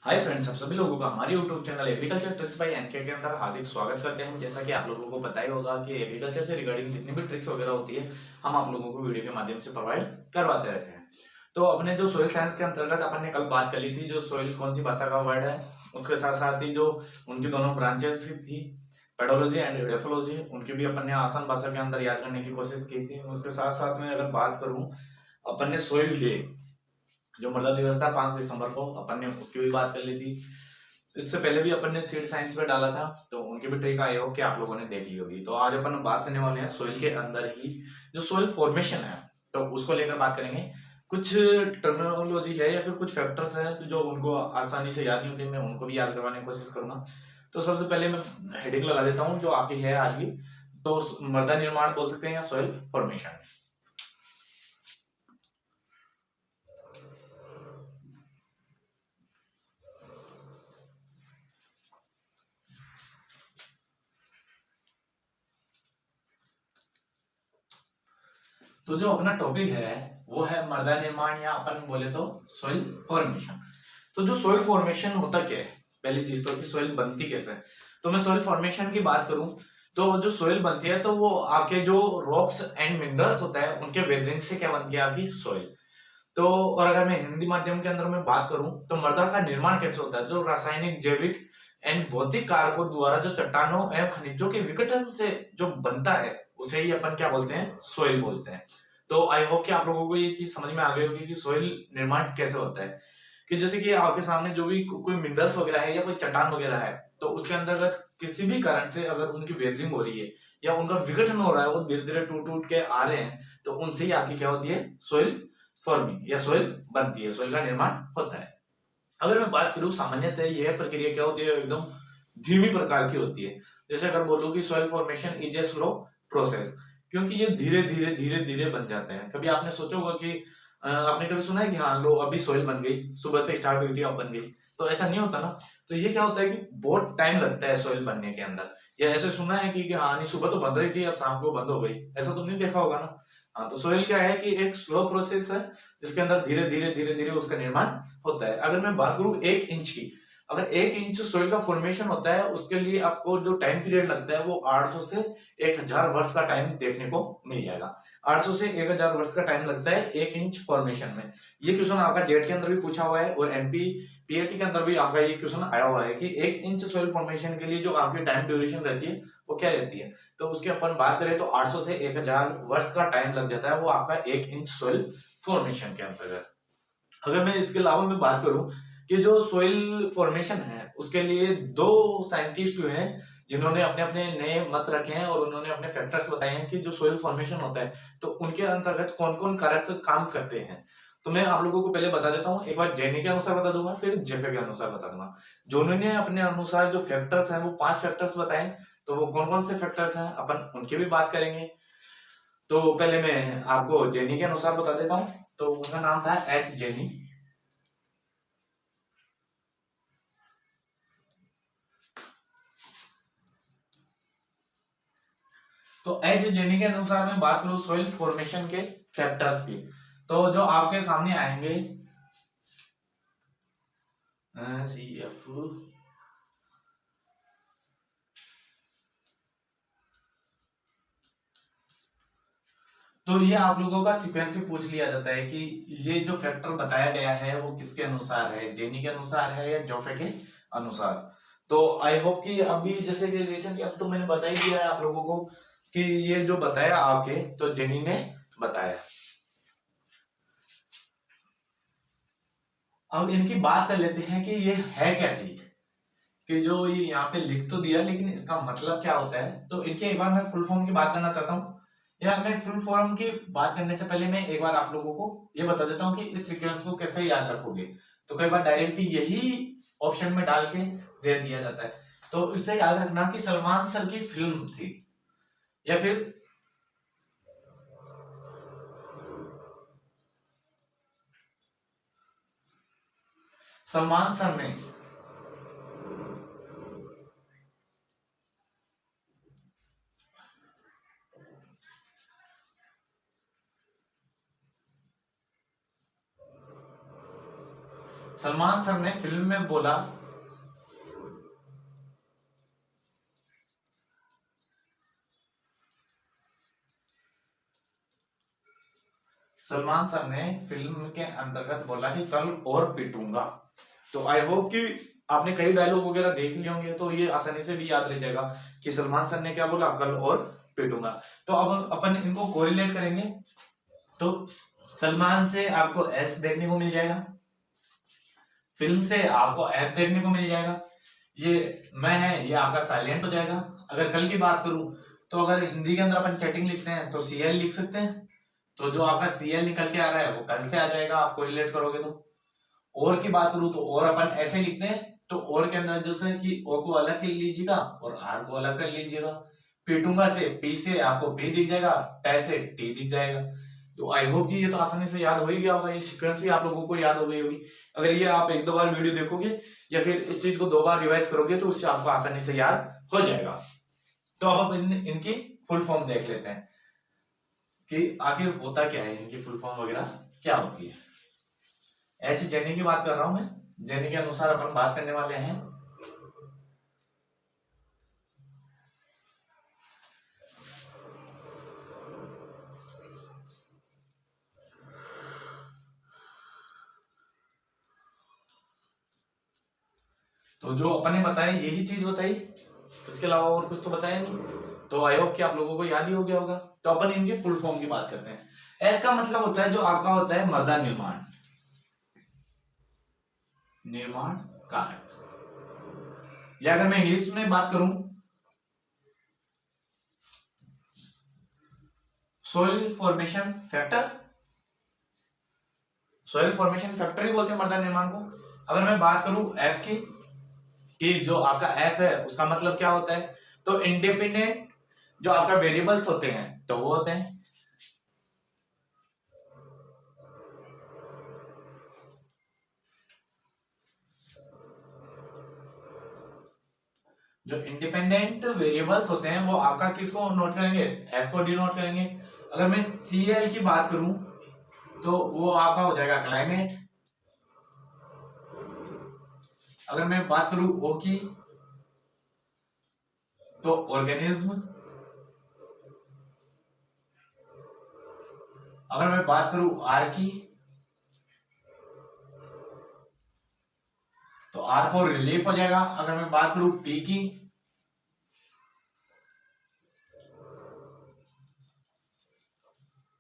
Hi friends, आप सभी लोगों का हमारे YouTube channel agriculture tricks by NK के अंदर हार्दिक स्वागत करते हैं। जैसा कि आप लोगों को पता ही होगा कि एग्रीकल्चर से रिगार्डिंग जितनी भी ट्रिक्स वगैरह होती है, हम आप लोगों को वीडियो के माध्यम से प्रोवाइड करवाते रहते हैं। तो अपने जो सोइल साइंस के अंतर्गत अपन ने कल बात कर ली थी, जो सोइल कौन सी भाषा का वर्ड है, उसके साथ साथ ही जो उनकी दोनों ब्रांचेस थी, पेडोलॉजी एंड एडोफोलॉजी, उनकी भी अपन ने आसान भाषा के अंदर याद करने की कोशिश की थी। उसके साथ साथ में अगर बात करूं, अपन ने सोइल डे, जो मृदा दिवस था 5 दिसंबर को, अपन ने उसकी भी बात कर ली थी। इससे पहले भी अपन ने सीड साइंस पे डाला था, तो उनकी भी ट्रिक आई हो कि आप लोगों ने देख ली होगी। तो आज अपन बात करने वाले हैं सोइल के अंदर ही जो सोइल फॉर्मेशन है, तो उसको लेकर बात करेंगे। कुछ टर्मिनोलॉजी है या फिर कुछ फैक्टर्स हैं तो जो उनको आसानी से याद नहीं होते, मैं उनको भी याद करवाने की कोशिश करूंगा। तो सबसे पहले मैं हेडिंग लगा देता हूँ जो आपकी है आज की। तो मृदा निर्माण बोल सकते हैं या सोइल फॉर्मेशन। तो जो अपना टॉपिक है वो है मृदा निर्माण, या अपन बोले तो सोइल फॉर्मेशन। तो जो सोइल फॉर्मेशन होता क्या है, पहली चीज तो कि सोइल बनती कैसे है। तो मैं सोइल फॉर्मेशन की बात करूं, तो जो सोइल बनती है तो वो आपके जो रॉक्स एंड मिनरल्स होता है उनके वेदरिंग से क्या बनती है, आपकी सोइल। तो और अगर मैं हिंदी माध्यम के अंदर में बात करूं, तो मृदा का निर्माण कैसे होता है, जो रासायनिक, जैविक एंड भौतिक कारकों द्वारा जो चट्टानों एवं खनिजों के विघटन से जो बनता है, उसे ही अपन क्या बोलते हैं, सोइल बोलते हैं। तो आई होप कि आप लोगों को ये चीज समझ में आ गई होगी कि सोइल निर्माण कैसे होता है। कि जैसे कि आपके सामने जो भी कोई मिनरल्स वगैरह है या कोई चट्टान वगैरह है, तो उसके अंतर्गत किसी भी कारण से अगर उनकी वेदरिंग हो रही है या उनका विघटन हो रहा है, वो धीरे धीरे टूट टूट के आ रहे हैं, तो उनसे ही आपकी क्या होती है, सोइल फॉर्मिंग या सोइल बनती है, सोइल का निर्माण होता है। अगर मैं बात करूं सामान्यतः यह प्रक्रिया क्या होती है, एकदम धीमी प्रकार की होती है। जैसे अगर बोलूं कि soil formation is a slow process, क्योंकि ये धीरे धीरे धीरे धीरे बन जाते हैं। कभी आपने सोचा होगा कि आपने कभी सुना है कि हाँ लो अभी सॉइल बन गई, सुबह से स्टार्ट हुई थी अब बन गई, तो ऐसा नहीं होता ना। तो ये क्या होता है कि बहुत टाइम लगता है सॉइल बनने के अंदर। या ऐसे सुना है कि हाँ नहीं सुबह तो बन रही थी अब शाम को बंद हो गई, ऐसा तो नहीं देखा होगा ना। हाँ, तो सोइल क्या है कि एक स्लो प्रोसेस है जिसके अंदर धीरे धीरे उसका निर्माण होता है। अगर मैं बात करूं 1 इंच की, अगर 1 इंच सोइल का फॉर्मेशन होता है, उसके लिए आपको जो टाइम पीरियड लगता है वो 800 से 1000 वर्ष का टाइम देखने को मिल जाएगा। 800 से 1000 वर्ष का टाइम लगता है 1 इंच फॉर्मेशन में। ये क्वेश्चन आपका जेट के अंदर भी पूछा हुआ है और एमपी पीएटी के अंदर भी आपका ये क्वेश्चन आया हुआ है कि 1 इंच सोइल फॉर्मेशन के लिए जो आपकी टाइम ड्यूरेशन रहती है वो क्या रहती है। तो उसकी अपन बात करें तो 800 से 1000 वर्ष का टाइम लग जाता है वो आपका 1 इंच सोइल फॉर्मेशन के अंतर्गत। अगर मैं इसके अलावा मैं बात करूं कि जो सोइल फॉर्मेशन है उसके लिए दो साइंटिस्ट हुए हैं जिन्होंने अपने अपने नए मत रखे हैं और उन्होंने अपने फैक्टर्स बताए हैं कि जो सोइल फॉर्मेशन होता है तो उनके अंतर्गत कौन कौन कारक काम करते हैं। तो मैं आप लोगों को पहले बता देता हूँ, एक बार जेनी के अनुसार बता दूंगा, फिर जेफे के अनुसार बता दूंगा। जोनो ने अपने अनुसार जो फैक्टर्स हैं वो 5 फैक्टर्स बताए। तो वो कौन कौन से फैक्टर्स हैं अपन उनकी भी बात करेंगे। तो पहले मैं आपको जेनी के अनुसार बता देता हूँ। तो उनका नाम था एच जेनी। तो एच जेनी के अनुसार मैं बात करूं सोइल फॉर्मेशन के फैक्टर्स की, तो जो आपके सामने आएंगे सी एफ, तो ये आप लोगों का सीक्वेंस भी पूछ लिया जाता है कि ये जो फैक्टर बताया गया है वो किसके अनुसार है, जेनी के अनुसार है या जोफे के अनुसार। तो आई होप कि अभी जैसे कि रिसेंटली अब तो मैंने बता ही दिया है आप लोगों को कि ये जो बताया आपके, तो जेनी ने बताया। अब इनकी बात कर लेते हैं कि ये है क्या चीज, कि जो ये यहाँ पे लिख तो दिया लेकिन इसका मतलब क्या होता है। तो इनके एक बार मैं फुल फॉर्म की बात करना चाहता हूँ। या मैं फुल फॉर्म की बात करने से पहले मैं एक बार आप लोगों को ये बता देता हूँ कि इस सीक्वेंस को कैसे याद रखोगे। तो कई बार डायरेक्ट यही ऑप्शन में डाल के दे दिया जाता है। तो इससे याद रखना कि सलमान सर की फिल्म थी, या फिर सलमान सर ने सलमान सर ने फिल्म में बोला, सलमान सर ने फिल्म के अंतर्गत बोला कि कल और पीटूंगा। तो आई होप कि आपने कई डायलॉग वगैरह देख लिए होंगे, तो ये आसानी से भी याद रह जाएगा कि सलमान सर ने क्या बोला, कल और पीटूंगा। तो अब अपन इनको कोरिलेट करेंगे। तो सलमान से आपको एस देखने को मिल जाएगा, फिल्म से आपको एफ देखने को मिल जाएगा, ये मैं है ये आपका साइलेंट हो जाएगा। अगर कल की बात करूं तो अगर हिंदी के अंदर अपन चैटिंग लिखते हैं तो सीएल लिख सकते हैं, तो जो आपका सीएल निकल के आ रहा है वो कल से आ जाएगा, आप कोरिलेट करोगे तो। और की बात करूं तो और अपन ऐसे लिखते हैं, तो और के अंदर जैसे कि ओ को अलग कर लीजिएगा और आर को अलग कर लीजिएगा। पीटूंगा से पी से आपको पी दिख जाएगा, टे से टी दिख जाएगा। तो आई होप कि ये तो आसानी से याद हो ही गया होगा, ये सीक्वेंस भी आप लोगों को याद हो गई होगी। अगर ये आप एक दो बार वीडियो देखोगे या फिर इस चीज को दो बार रिवाइज करोगे तो उससे आपको आसानी से याद हो जाएगा। तो अब इनकी फुल फॉर्म देख लेते हैं कि आखिर होता क्या है, इनकी फुल फॉर्म वगैरह क्या होती है। एच जेनी की बात कर रहा हूं मैं, जेनी के अनुसार अपन बात करने वाले हैं। तो जो अपन ने बताया यही चीज बताई, इसके अलावा और कुछ तो बताया नहीं। तो आई होप कि आप लोगों को याद ही हो गया होगा। तो अपन इनके फुल फॉर्म की बात करते हैं। एस का मतलब होता है जो आपका होता है मृदा निर्माण, निर्माण कारक, या अगर मैं इंग्लिश में बात करूं soil formation factor, soil formation factor ही बोलते हैं मृदा निर्माण को। अगर मैं बात करूं एफ की, कि जो आपका एफ है उसका मतलब क्या होता है, तो इंडिपेंडेंट जो आपका वेरिएबल्स होते हैं तो वो होते हैं जो इंडिपेंडेंट वेरिएबल्स होते हैं वो आपका किसको नोट करेंगे, एफ को डिनोट करेंगे। अगर मैं सीएल की बात करूं तो वो आपका हो जाएगा क्लाइमेट। अगर मैं बात करूं ओ की तो ऑर्गेनिज्म। अगर मैं बात करूं आर की तो आर फॉर रिलीफ हो जाएगा। अगर मैं बात करूं पी की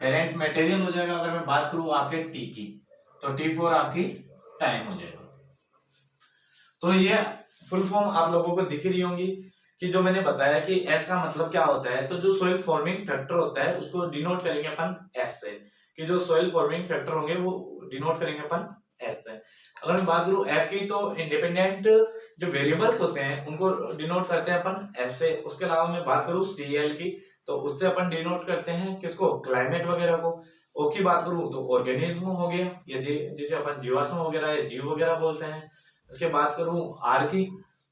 पेरेंट मटेरियल हो जाएगा। अगर मैं बात करूं आपके टी की तो टी फॉर आपकी टाइम हो जाएगा। तो ये फुल फॉर्म आप लोगों को दिख रही होंगी कि जो मैंने बताया कि एस का मतलब क्या होता है, तो जो सोइल फॉर्मिंग फैक्टर होता है उसको डिनोट करेंगे अपन एस से, कि जो सोइल फॉर्मिंग फैक्टर होंगे वो डिनोट करेंगे अपन एस से। अगर मैं बात करूं एफ की तो इंडिपेंडेंट जो वेरिएबल्स होते हैं उनको डिनोट करते हैं अपन एफ से। उसके अलावा मैं बात करूं सीएल की तो उससे अपन डिनोट करते हैं किसको, क्लाइमेट वगैरह को। ओ की बात करूं तो ऑर्गेनिज्म हो गया, या जिसे अपन जीवाश्म वगैरह या जीव वगैरह बोलते हैं। उसके बात करूं आर की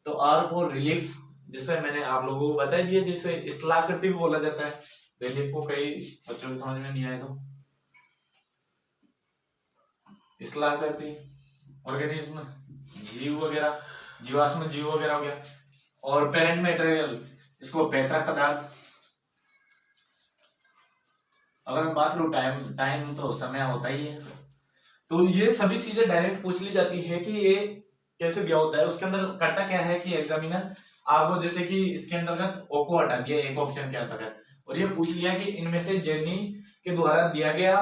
तो आर फॉर रिलीफ, जिसे मैंने आप लोगों को बता दिया, जिसे स्थलाकृति भी बोला जाता है। रिलीफ को कई बच्चों की समझ में नहीं आए तो स्थलाकृति, ऑर्गेनिज्म जीव वगैरह, जीवाश्म जीव वगैरह हो गया। और पेरेंट मटेरियल इसको पैतृक पदार्थ। अगर मैं बात करूं टाइम, टाइम तो समय होता ही है। तो ये सभी चीजें डायरेक्ट पूछ ली जाती है कि ये कैसे दिया होता है। उसके अंदर करता क्या है कि एग्जामिनर आपको जैसे कि इसके अंतर्गत ओ को हटा दिया एक ऑप्शन के अंतर्गत, और ये पूछ लिया कि इनमें से जेनी के द्वारा दिया गया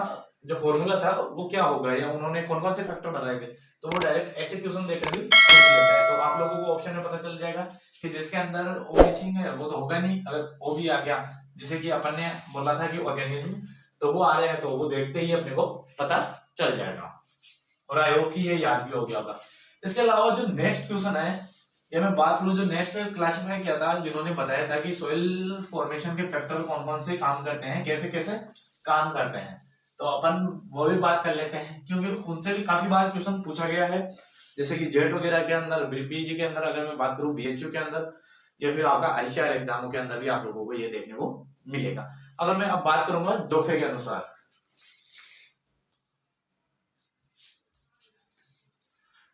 जो फॉर्मूला था वो क्या होगा, या उन्होंने कौन कौन से फैक्टर बताए थे। तो वो डायरेक्ट ऐसे क्वेश्चन देकर भी पूछ लेता है। तो आप लोगों को ऑप्शन में पता चल जाएगा कि जिसके अंदर ओ मिसिंग है वो तो होगा नहीं। अगर ओ भी आ गया, जैसे कि अपन ने बोला था कि ऑर्गेनिज्म, तो वो आ रहे हैं तो वो देखते ही अपने को पता चल जाएगा। और आई होप कि ये याद भी हो गया होगा। इसके अलावा जो नेक्स्ट क्वेश्चन है, ये मैं बात करूं जो नेक्स्ट क्लासिफाई किया था, जिन्होंने बताया था कि सोइल फॉर्मेशन के फैक्टर कौन कौन से काम करते हैं, कैसे कैसे काम करते हैं, तो अपन वो भी बात कर लेते हैं, क्योंकि उनसे भी काफी बार क्वेश्चन पूछा गया है। जैसे कि जेट वगैरह के अंदर, बीपीजी के अंदर, अगर मैं बात करूं बीएचयू के अंदर, या फिर आपका आईसीआर एग्जामों के अंदर भी आप लोगों को ये देखने को मिलेगा। अगर मैं अब बात करूंगा डोफे के अनुसार,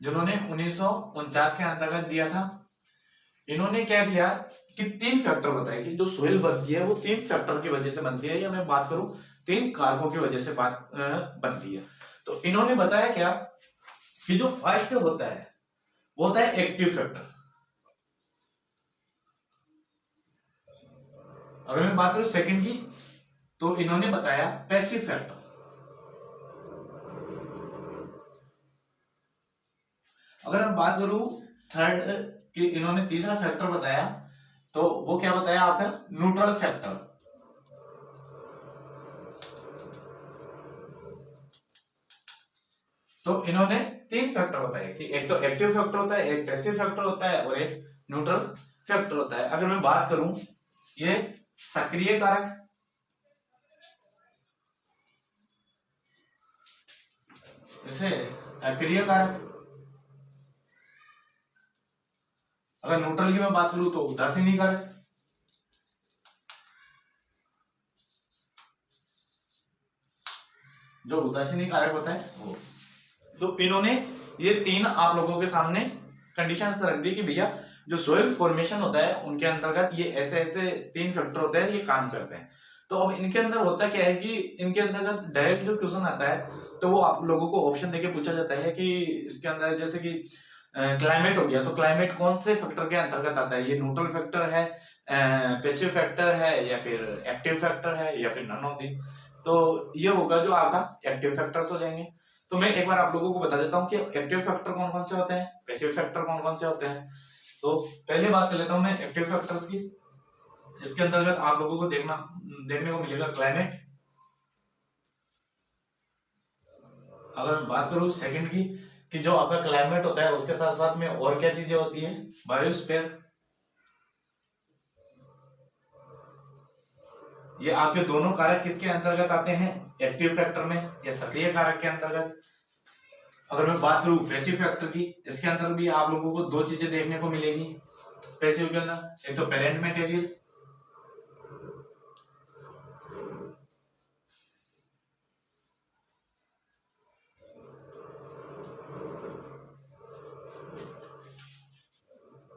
जिन्होंने 1949 के अंतर्गत दिया था। इन्होंने क्या किया कि 3 फैक्टर बताए कि जो सोइल बनती है वो 3 फैक्टर की वजह से बनती है, या मैं बात करूं 3 कारकों की वजह से बनती है। तो इन्होंने बताया क्या कि जो फर्स्ट होता है वो होता है एक्टिव फैक्टर। अगर मैं बात करूं सेकंड की, तो इन्होंने बताया पैसिव फैक्टर। अगर मैं बात करूं थर्ड कि इन्होंने तीसरा फैक्टर बताया, तो वो क्या बताया आपका न्यूट्रल फैक्टर। तो इन्होंने 3 फैक्टर बताए कि एक तो एक्टिव फैक्टर होता है, एक पैसिव फैक्टर होता है और एक न्यूट्रल फैक्टर होता है। अगर मैं बात करूं ये सक्रिय कारक, जैसे अक्रिय कारक। अगर न्यूट्रल की मैं बात करूं तो उदासीनी कारक। जो उदासीनी कारक होता है वो। तो इन्होंने ये 3 आप लोगों के सामने कंडीशंस रख दी कि भैया जो सोइल फॉर्मेशन होता है उनके अंतर्गत ये ऐसे ऐसे 3 फैक्टर होते हैं, ये काम करते हैं। तो अब इनके अंदर होता क्या है कि इनके अंतर्गत डायरेक्ट जो क्वेश्चन आता है तो वो आप लोगों को ऑप्शन देके पूछा जाता है कि इसके अंदर जैसे कि क्लाइमेट हो गया, तो क्लाइमेट कौन से फैक्टर के अंतर्गत आता है, ये न्यूट्रल फैक्टर है, पैसिव फैक्टर है, या फिर एक्टिव फैक्टर है, या फिर नन ऑफ दिस। तो ये होगा जो आपका एक्टिव फैक्टर्स हो जाएंगे। तो मैं एक बार आप लोगों को बता देता हूँ कि एक्टिव फैक्टर कौन कौन से होते हैं, पैसिव फैक्टर कौन कौन से होते हैं। तो पहले बात कर लेता हूँ मैं एक्टिव फैक्टर्स की। इसके अंतर्गत आप लोगों को देखने को मिलेगा क्लाइमेट। अगर मैं बात करूं सेकंड की कि जो आपका क्लाइमेट होता है उसके साथ साथ में और क्या चीजें होती है, बायोस्फीयर। ये आपके दोनों कारक किसके अंतर्गत आते हैं, एक्टिव फैक्टर में या सक्रिय कारक के अंतर्गत। अगर मैं बात करूं पैसिव फैक्टर की, इसके अंदर भी आप लोगों को 2 चीजें देखने को मिलेगी पैसिव के अंदर। एक तो पेरेंट मटेरियल,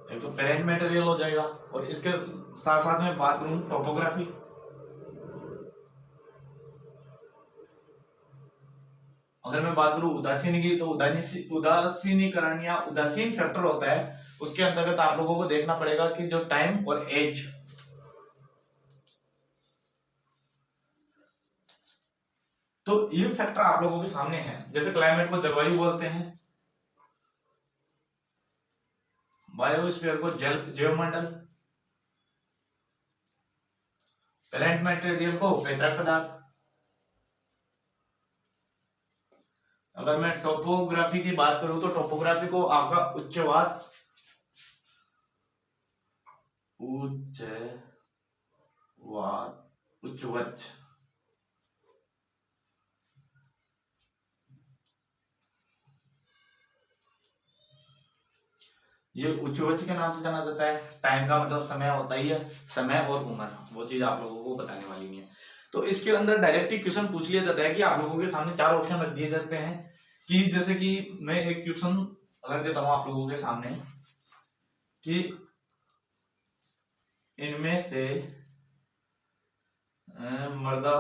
एक तो पेरेंट मटेरियल हो जाएगा, और इसके साथ साथ में बात करूं टोपोग्राफी। अगर मैं बात करूं उदासीन की, तो उदासीनीकरण या उदासीन फैक्टर होता है, उसके अंतर्गत आप लोगों को देखना पड़ेगा कि जो टाइम और एज। तो ये फैक्टर आप लोगों के सामने है। जैसे क्लाइमेट को जलवायु बोलते हैं, बायोस्फीयर को जैवमंडल, पेरेंट मटेरियल को पैतृक पदार्थ। अगर मैं टोपोग्राफी की बात करूं तो टोपोग्राफी को आपका उच्चवास, उच्चवच, ये उच्चवच के नाम से जाना जाता है। टाइम का मतलब समय होता ही है, समय और उम्र, वो चीज आप लोगों को बताने वाली नहीं है। तो इसके अंदर डायरेक्ट ही क्वेश्चन पूछ लिया जाता है कि आप लोगों के सामने 4 ऑप्शन रख दिए जाते हैं कि जैसे कि मैं एक क्वेश्चन रख देता हूं आप लोगों के सामने कि इनमें से मृदा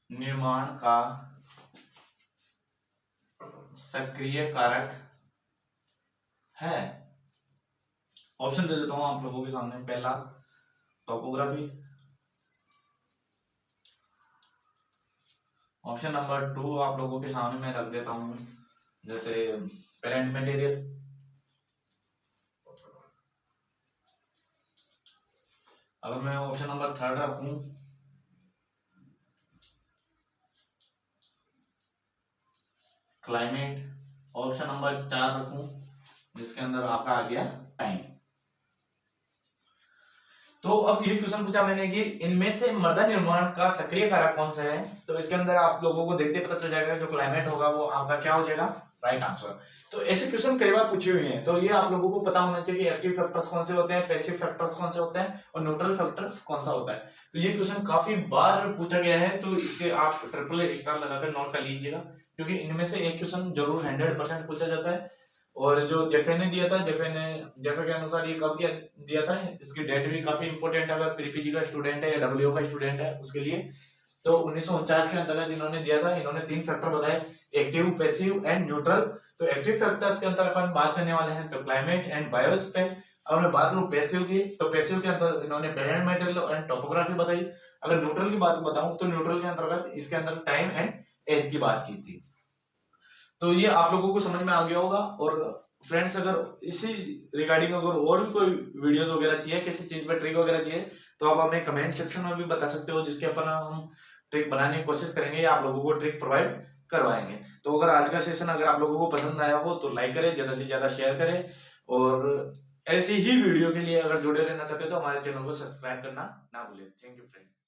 निर्माण का सक्रिय कारक है। ऑप्शन दे देता हूं आप लोगों के सामने। पहला टोपोग्राफी, ऑप्शन नंबर 2 आप लोगों के सामने मैं रख देता हूं जैसे पेरेंट मटेरियल, अगर मैं ऑप्शन नंबर 3 रखूं क्लाइमेट, ऑप्शन नंबर 4 रखूं जिसके अंदर आपका आ गया टाइम। तो अब ये क्वेश्चन पूछा मैंने कि इनमें से मृदा निर्माण का सक्रिय कारक कौन सा है, तो इसके अंदर आप लोगों को देखते पता चल जाएगा जो क्लाइमेट होगा वो आपका क्या हो जाएगा, राइट आंसर। तो ऐसे क्वेश्चन कई बार पूछे हुए हैं, तो ये आप लोगों को पता होना चाहिए कि एक्टिव फैक्टर्स कौन से होते हैं, पैसिव फैक्टर्स कौन से होते हैं और न्यूट्रल फैक्टर्स कौन सा होता है। तो ये क्वेश्चन काफी बार पूछा गया है, तो इसके आप ट्रिपल स्टार लगाकर नोट कर लीजिएगा, क्योंकि इनमें से एक क्वेश्चन जरूर 100% पूछा जाता है। और जो जेफे ने दिया था, जेफे के अनुसार ये कब दिया था, इसकी डेट भी काफी इंपॉर्टेंट है अगर पीपीजी का स्टूडेंट है या डब्ल्यूओ का स्टूडेंट है उसके लिए। तो 1949 के अंतर्गत इन्होंने दिया था, इन्होंने 3 फैक्टर बताए, एक्टिव, पैसिव एंड न्यूट्रल। तो एक्टिव फैक्टर्स के अंदर अपन बात करने वाले हैं तो क्लाइमेट एंड बायोस्फीयर। अगर मैं बात करूं पैसिव की, तो पैसिव के अंदर इन्होंने बैलेंस मटेरियल एंड टोपोग्राफी बताई। अगर न्यूट्रल की बात बताऊं तो न्यूट्रल के अंतर्गत इसके अंदर टाइम एंड एज की बात की थी। तो ये आप लोगों को समझ में आ गया होगा। और फ्रेंड्स अगर इसी रिगार्डिंग अगर और भी कोई वीडियोस वगैरह चाहिए, किसी चीज पे ट्रिक वगैरह चाहिए, तो आप हमें कमेंट सेक्शन में भी बता सकते हो, जिसके अपन हम ट्रिक बनाने की कोशिश करेंगे या आप लोगों को ट्रिक प्रोवाइड करवाएंगे। तो अगर आज का सेशन अगर आप लोगों को पसंद आया हो तो लाइक करें, ज्यादा से ज्यादा शेयर करें, और ऐसी ही वीडियो के लिए अगर जुड़े रहना चाहते हो तो हमारे चैनल को सब्सक्राइब करना ना भूलें। Thank you friends.